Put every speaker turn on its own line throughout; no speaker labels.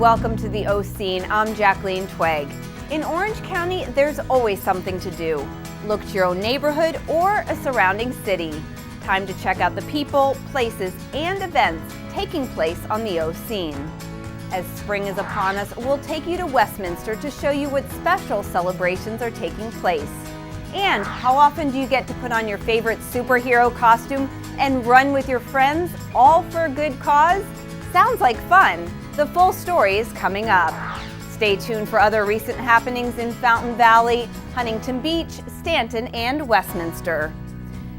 welcome to the O-Scene. I'm Jacqueline Twegg. In Orange County, there's always something to do. Look to your own neighborhood or a surrounding city. Time to check out the people, places, and events taking place on the O-Scene. As spring is upon us, we'll take you to Westminster to show you what special celebrations are taking place. And how often do you get to put on your favorite superhero costume and run with your friends, all for a good cause? Sounds like fun. The full story is coming up. Stay tuned for other recent happenings in Fountain Valley, Huntington Beach, Stanton, and Westminster.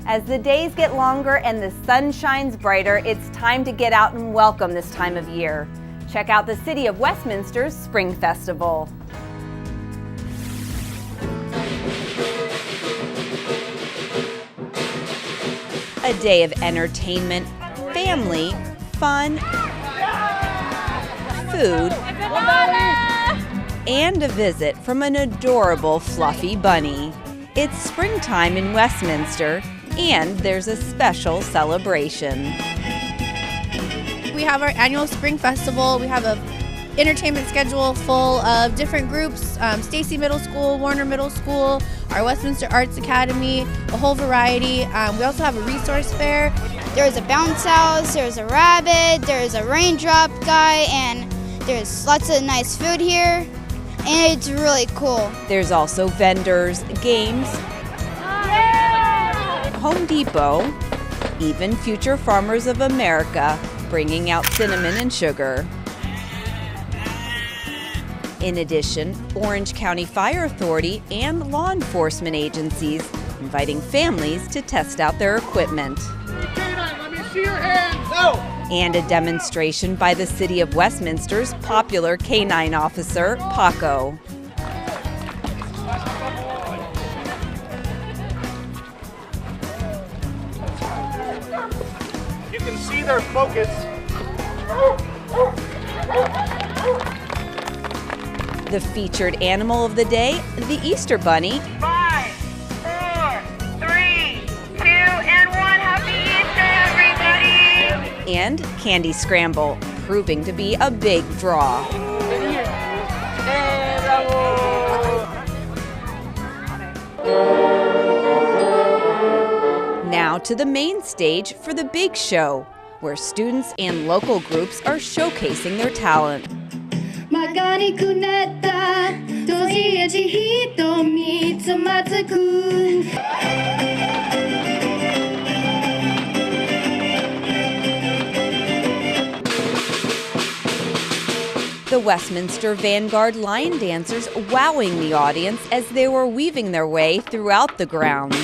As the days get longer and the sun shines brighter, it's time to get out and welcome this time of year. Check out the City of Westminster's Spring Festival. A day of entertainment, family, fun, food, and a visit from an adorable fluffy bunny. It's springtime in Westminster, and there's a special celebration.
We have our annual Spring Festival. We have an entertainment schedule full of different groups, Stacy Middle School, Warner Middle School, our Westminster Arts Academy, a whole variety. We also have a resource fair.
There's a bounce house, there's a rabbit, there's a raindrop guy, and there's lots of nice food here, and it's really cool.
There's also vendors, games, Home Depot, even Future Farmers of America bringing out cinnamon and sugar. In addition, Orange County Fire Authority and law enforcement agencies inviting families to test out their equipment.
Let me see your hands. No.
And a demonstration by the City of Westminster's popular canine officer, Paco.
You can see their focus.
The featured animal of the day, the Easter Bunny.
5, 4, 3, 2, and 1. Happy Easter, everybody!
And Candy Scramble, proving to be a big draw. Now to the main stage for the big show, where students and local groups are showcasing their talent. The Westminster Vanguard line dancers wowing the audience as they were weaving their way throughout the grounds.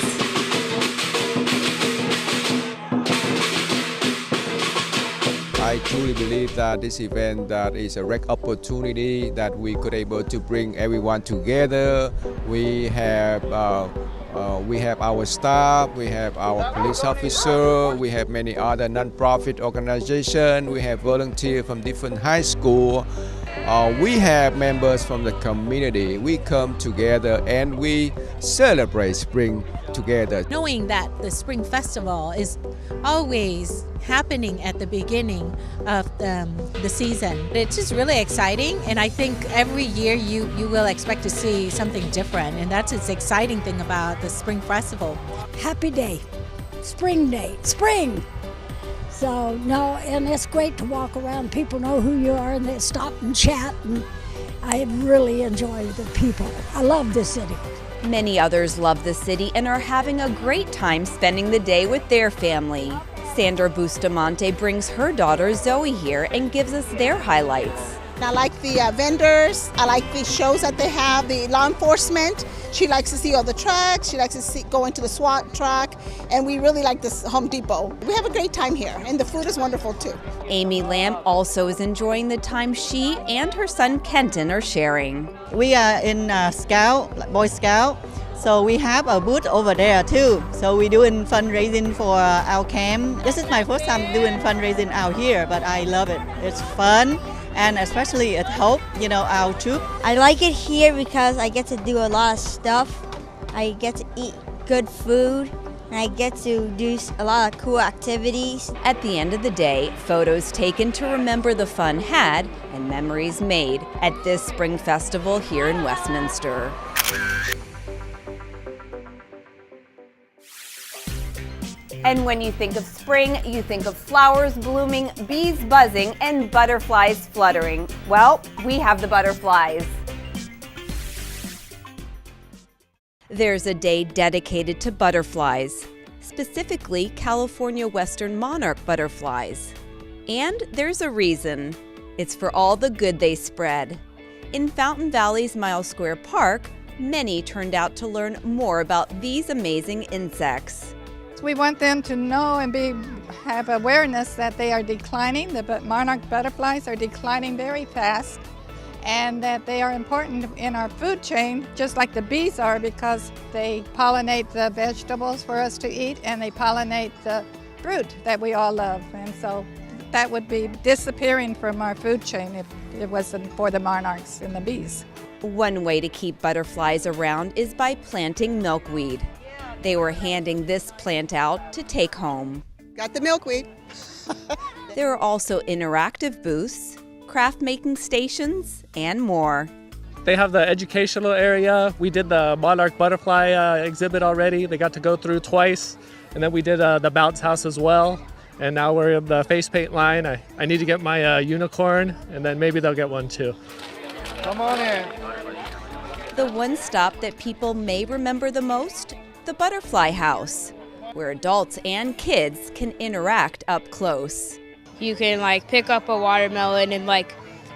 I truly believe that this event that is a rare opportunity that we could able to bring everyone together. We have our staff, we have our police officer, we have many other non-profit organizations, we have volunteers from different high schools. We have members from the community. We come together and we celebrate spring together.
Knowing that the Spring Festival is always happening at the beginning of the season, it's just really exciting, and I think every year you will expect to see something different, and that's the exciting thing about the Spring Festival.
Happy day, spring! So, no, and it's great to walk around. People know who you are and they stop and chat, and I really enjoy the people. I love this city.
Many others love the city and are having a great time spending the day with their family. Sandra Bustamante brings her daughter Zoe here and gives us their highlights.
I like the vendors, I like the shows that they have, the law enforcement. She likes to see all the trucks, she likes to go into the SWAT truck, and we really like this Home Depot. We have a great time here, and the food is wonderful too.
Amy Lamb also is enjoying the time she and her son Kenton are sharing.
We are in Boy Scout, so we have a booth over there too. So we're doing fundraising for our camp. This is my first time doing fundraising out here, but I love it. It's fun. And especially it helps, our troop.
I like it here because I get to do a lot of stuff. I get to eat good food, and I get to do a lot of cool activities.
At the end of the day, photos taken to remember the fun had and memories made at this spring festival here in Westminster. And when you think of spring, you think of flowers blooming, bees buzzing, and butterflies fluttering. Well, we have the butterflies. There's a day dedicated to butterflies, specifically California Western Monarch Butterflies. And there's a reason. It's for all the good they spread. In Fountain Valley's Miles Square Park, many turned out to learn more about these amazing insects.
We want them to know and have awareness that they are declining. The monarch butterflies are declining very fast, and that they are important in our food chain, just like the bees are, because they pollinate the vegetables for us to eat, and they pollinate the fruit that we all love. And so that would be disappearing from our food chain if it wasn't for the monarchs and the bees.
One way to keep butterflies around is by planting milkweed. They were handing this plant out to take home.
Got the milkweed.
There are also interactive booths, craft making stations, and more.
They have the educational area. We did the Monarch Butterfly exhibit already. They got to go through twice. And then we did the bounce house as well. And now we're in the face paint line. I need to get my unicorn, and then maybe they'll get one too.
Come on in.
The one stop that people may remember the most? The Butterfly House, where adults and kids can interact up close.
You can pick up a watermelon and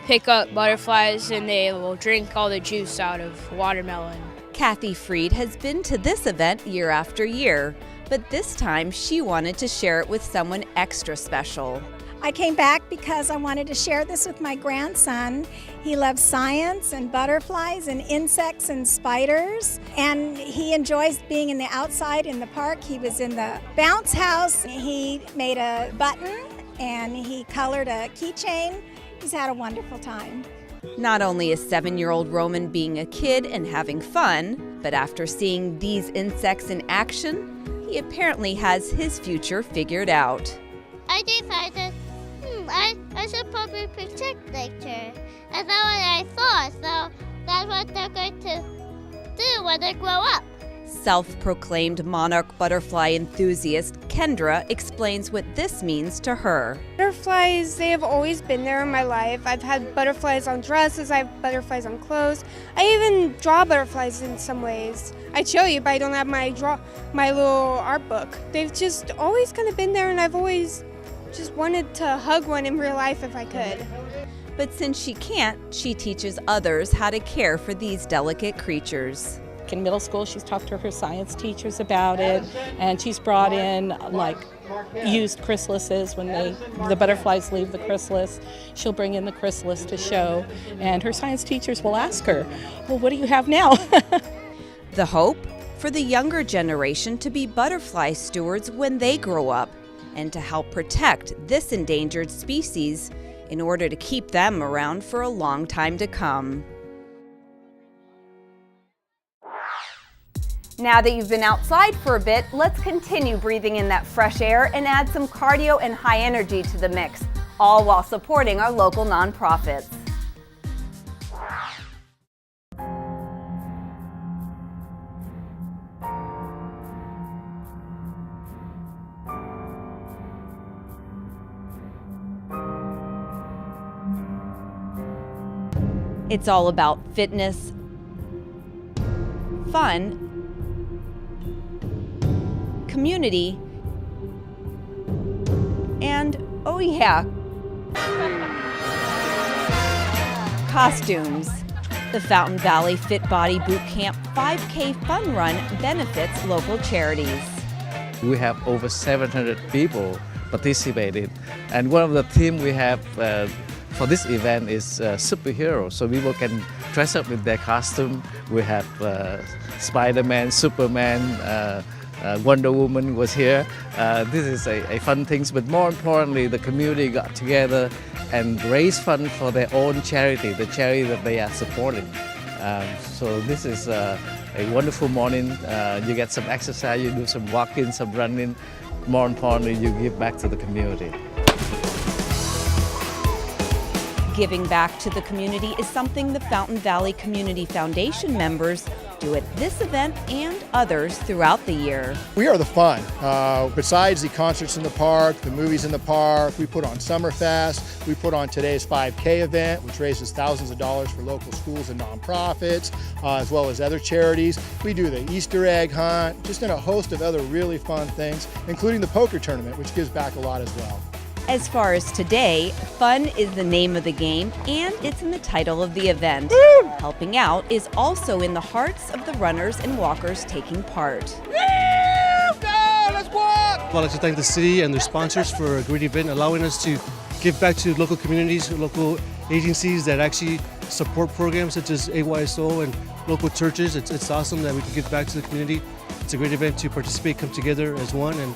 pick up butterflies, and they will drink all the juice out of watermelon.
Kathy Freed has been to this event year after year, but this time she wanted to share it with someone extra special.
I came back because I wanted to share this with my grandson. He loves science and butterflies and insects and spiders, and he enjoys being in the outside in the park. He was in the bounce house. He made a button and he colored a keychain. He's had a wonderful time.
Not only is 7-year-old Roman being a kid and having fun, but after seeing these insects in action, he apparently has his future figured out.
I decided, I should probably protect nature. And that's what I thought, so that's what they're going to do when they grow up.
Self-proclaimed monarch butterfly enthusiast Kendra explains what this means to her.
Butterflies, they have always been there in my life. I've had butterflies on dresses, I have butterflies on clothes. I even draw butterflies in some ways. I'd show you, but I don't have my little art book. They've just always kind of been there, and I've always just wanted to hug one in real life if I could.
But since she can't, she teaches others how to care for these delicate creatures.
In middle school, she's talked to her science teachers about it, and she's brought in used chrysalises when the butterflies leave the chrysalis. She'll bring in the chrysalis to show, and her science teachers will ask her, well, what do you have now?
The hope? For the younger generation to be butterfly stewards when they grow up, and to help protect this endangered species in order to keep them around for a long time to come. Now that you've been outside for a bit, let's continue breathing in that fresh air and add some cardio and high energy to the mix, all while supporting our local nonprofits. It's all about fitness, fun, community, and, oh yeah, costumes. The Fountain Valley Fit Body Boot Camp 5K Fun Run benefits local charities.
We have over 700 people participated, and one of the themes we have for this event is superheroes, so people can dress up with their costume. We have Spider-Man, Superman, Wonder Woman was here. This is a fun thing, but more importantly, the community got together and raised funds for their own charity, the charity that they are supporting. So this is a wonderful morning. You get some exercise, you do some walking, some running. More importantly, you give back to the community.
Giving back to the community is something the Fountain Valley Community Foundation members do at this event and others throughout the year.
We are the fun. Besides the concerts in the park, the movies in the park, we put on Summerfest, we put on today's 5K event, which raises thousands of dollars for local schools and nonprofits, as well as other charities. We do the Easter egg hunt, just in a host of other really fun things, including the poker tournament, which gives back a lot as well.
As far as today, fun is the name of the game, and it's in the title of the event. Helping out is also in the hearts of the runners and walkers taking part.
Let's walk! I'd like to thank the city and their sponsors for a great event, allowing us to give back to local communities, local agencies that actually support programs such as AYSO and local churches. It's awesome that we can give back to the community. It's a great event to participate, come together as one, and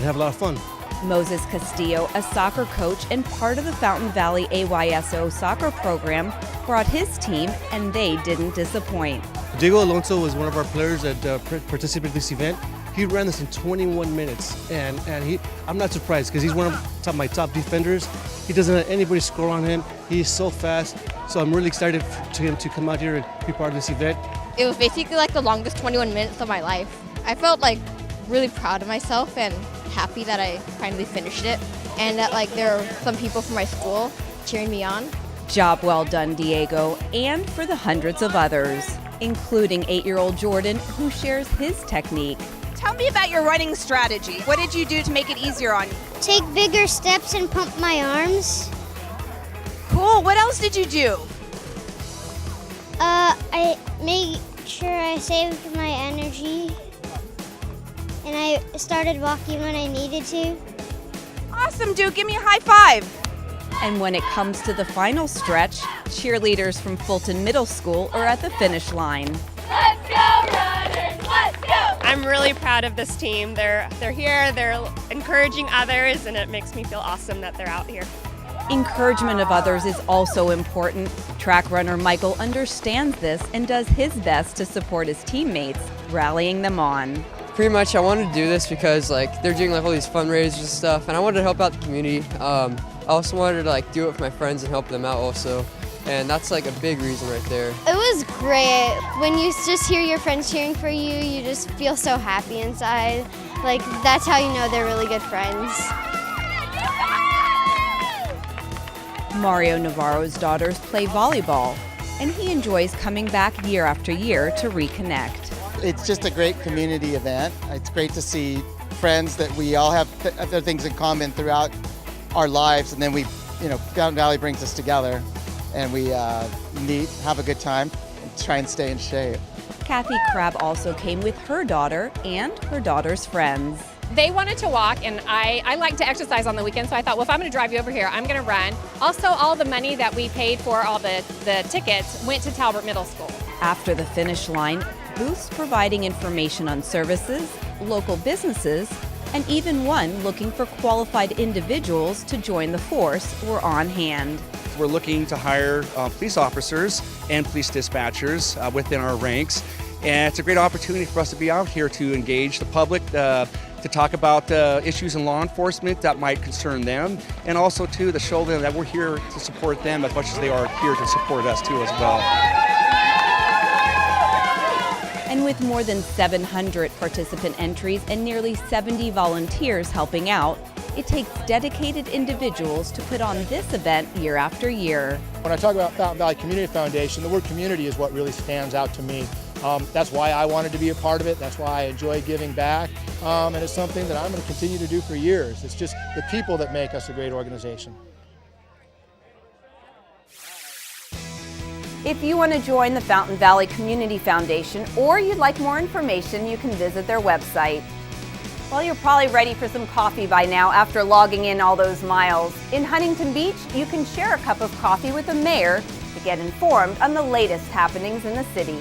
have a lot of fun.
Moses Castillo, a soccer coach and part of the Fountain Valley AYSO soccer program, brought his team, and they didn't disappoint.
Diego Alonso was one of our players that participated in this event. He ran this in 21 minutes, and I'm not surprised because he's one of my top defenders. He doesn't let anybody score on him. He's so fast, so I'm really excited to him to come out here and be part of this event.
It was basically like the longest 21 minutes of my life. I felt like really proud of myself and happy that I finally finished it, and that like there are some people from my school cheering me on.
Job well done, Diego, and for the hundreds of others, including 8-year-old Jordan, who shares his technique.
Tell me about your running strategy. What did you do to make it easier on you?
Take bigger steps and pump my arms.
Cool. What else did you do?
I made sure I saved my energy. And I started walking when I needed to.
Awesome, dude. Give me a high five.
And when it comes to the final stretch, cheerleaders from Fulton Middle School are at the finish line.
Let's go, runners! Let's go! I'm really proud of this team. They're here, they're encouraging others, and it makes me feel awesome that they're out here.
Encouragement of others is also important. Track runner Michael understands this and does his best to support his teammates, rallying them on.
Pretty much I wanted to do this because they're doing all these fundraisers and stuff, and I wanted to help out the community. I also wanted to do it with my friends and help them out also, and that's a big reason right there.
It was great. When you just hear your friends cheering for you, you just feel so happy inside. That's how you know they're really good friends.
Mario Navarro's daughters play volleyball, and he enjoys coming back year after year to reconnect.
It's just a great community event. It's great to see friends that we all have other things in common throughout our lives, and then Fountain Valley brings us together, and we meet, have a good time, and try and stay in shape.
Kathy Crabb also came with her daughter and her daughter's friends.
They wanted to walk, and I like to exercise on the weekend, so I thought, well, if I'm going to drive you over here, I'm going to run. Also, all the money that we paid for all the tickets went to Talbot Middle School.
After the finish line, booths providing information on services, local businesses, and even one looking for qualified individuals to join the force were on hand.
We're looking to hire police officers and police dispatchers within our ranks, and it's a great opportunity for us to be out here to engage the public, to talk about issues in law enforcement that might concern them, and also to show them that we're here to support them as much as they are here to support us too as well.
And with more than 700 participant entries and nearly 70 volunteers helping out, it takes dedicated individuals to put on this event year after year.
When I talk about Fountain Valley Community Foundation, the word community is what really stands out to me. That's why I wanted to be a part of it. That's why I enjoy giving back. And it's something that I'm going to continue to do for years. It's just the people that make us a great organization.
If you want to join the Fountain Valley Community Foundation or you'd like more information, you can visit their website. Well, you're probably ready for some coffee by now after logging in all those miles. In Huntington Beach, you can share a cup of coffee with the mayor to get informed on the latest happenings in the city.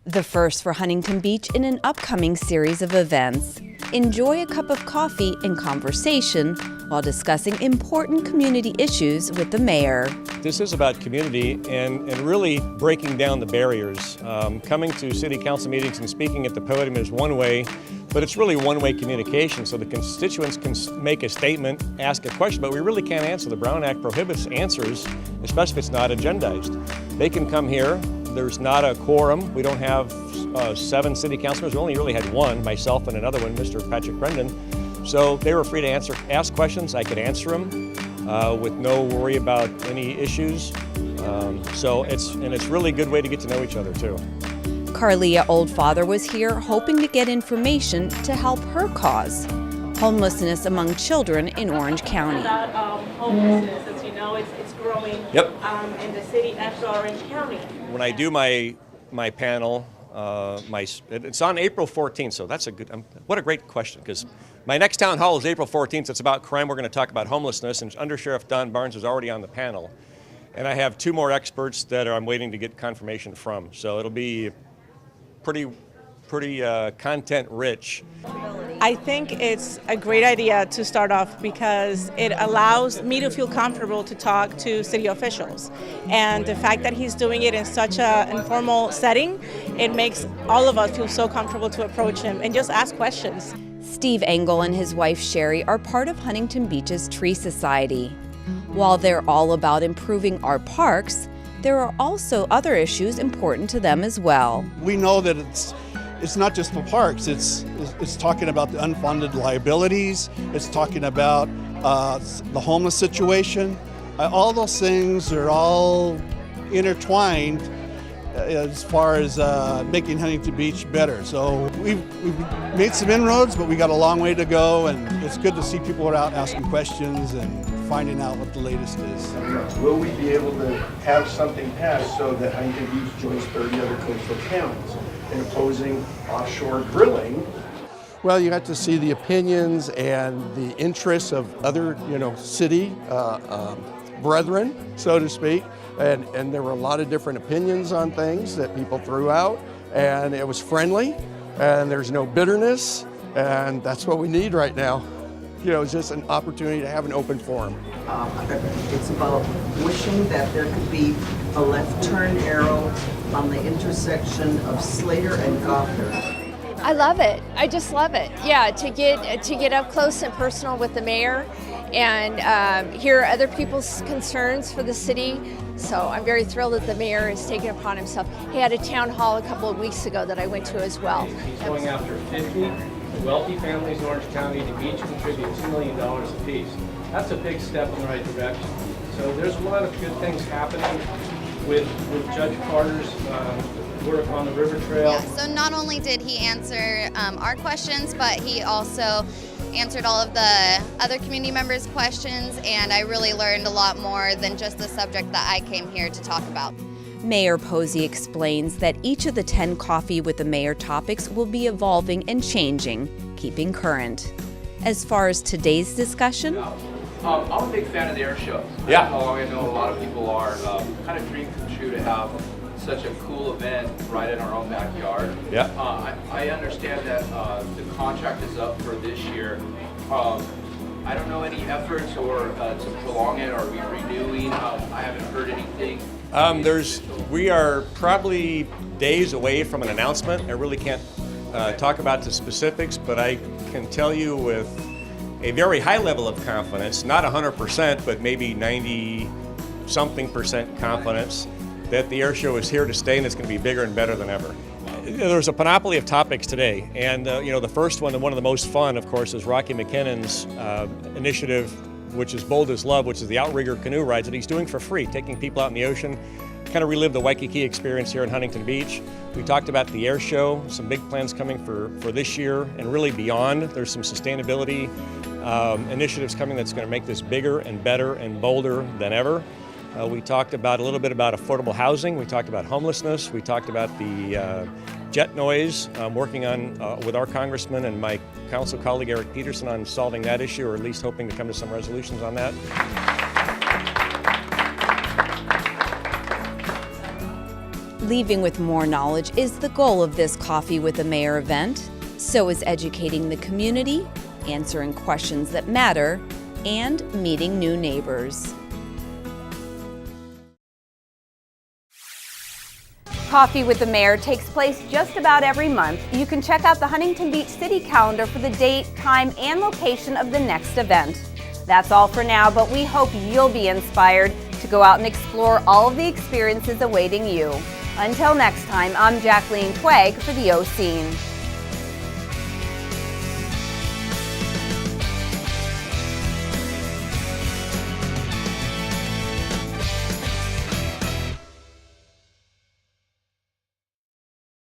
The first for Huntington Beach in an upcoming series of events. Enjoy a cup of coffee and conversation while discussing important community issues with the mayor.
This is about community and really breaking down the barriers. Coming to city council meetings and speaking at the podium is one way, but it's really one-way communication, so the constituents can make a statement, ask a question, but we really can't answer. The Brown Act prohibits answers, especially if it's not agendized. They can come here. There's not a quorum. We don't have 7 city councilors. We only really had 1, myself and another one, Mr. Patrick Brendan. So they were free to ask questions. I could answer them with no worry about any issues. So it's really a good way to get to know each other too.
Carlia Oldfather was here hoping to get information to help her cause, homelessness among children in Orange County.
Homelessness, as you know, it's growing in the city and Orange County.
When I do my panel, it's on April 14th, so that's a good, what a great question, because my next town hall is April 14th. It's about crime. We're going to talk about homelessness, and Under Sheriff Don Barnes is already on the panel. And I have 2 more experts that I'm waiting to get confirmation from. So it'll be pretty content rich.
I think it's a great idea to start off because it allows me to feel comfortable to talk to city officials. And the fact that he's doing it in such an informal setting, it makes all of us feel so comfortable to approach him and just ask questions.
Steve Engel and his wife Sherry are part of Huntington Beach's Tree Society. While they're all about improving our parks, there are also other issues important to them as well.
We know that it's not just the parks, it's talking about the unfunded liabilities, it's talking about the homeless situation. All those things are all intertwined as far as making Huntington Beach better. So we've made some inroads, but we got a long way to go, and it's good to see people are out asking questions and finding out what the latest is.
Will we be able to have something passed so that Huntington Beach joins 30 other coastal towns in opposing offshore drilling?
Well, you got to see the opinions and the interests of other, city brethren, so to speak. And there were a lot of different opinions on things that people threw out, and it was friendly, and there's no bitterness, and that's what we need right now. It's just an opportunity to have an open forum.
It's about wishing that there could be a left turn arrow on the intersection of Slater and Gothard.
I love it. I just love it. Yeah, to get up close and personal with the mayor and hear other people's concerns for the city. So I'm very thrilled that the mayor is taking it upon himself. He had a town hall a couple of weeks ago that I went to as well.
Going after 50 wealthy families in Orange County to each contribute $2 million apiece. That's a big step in the right direction. So there's a lot of good things happening with Judge Carter's work on the river trail.
Yeah, so not only did he answer our questions, but he also answered all of the other community members' questions, and I really learned a lot more than just the subject that I came here to talk about.
Mayor Posey explains that each of the 10 Coffee with the Mayor topics will be evolving and changing, keeping current. As far as today's discussion,
I'm a big fan of the air show.
Yeah.
I know a lot of people are. Kind of dream come true to have such a cool event right in our own backyard.
Yeah.
I understand that the contract is up for this year. I don't know any efforts or to prolong it. Are we renewing? I haven't heard anything.
We are probably days away from an announcement. I really can't talk about the specifics, but I can tell you with a very high level of confidence, not 100%, but maybe 90-something% confidence that the air show is here to stay and it's going to be bigger and better than ever. There's a panoply of topics today, and the first one and one of the most fun, of course, is Rocky McKinnon's initiative, which is Bold as Love, which is the outrigger canoe rides that he's doing for free, taking people out in the ocean, kind of relive the Waikiki experience here in Huntington Beach. We talked about the air show, some big plans coming for this year and really beyond. There's some sustainability initiatives coming that's going to make this bigger and better and bolder than ever. We talked about a little bit about affordable housing. We talked about homelessness. We talked about the jet noise. I'm working on with our congressman and my council colleague Eric Peterson on solving that issue, or at least hoping to come to some resolutions on that.
leaving with more knowledge is the goal of this Coffee with the Mayor event. So is educating the community, answering questions that matter, and meeting new neighbors. Coffee with the Mayor takes place just about every month. You can check out the Huntington Beach City calendar for the date, time, and location of the next event. That's all for now, but we hope you'll be inspired to go out and explore all of the experiences awaiting you. Until next time, I'm Jacqueline Twegg for the O Scene.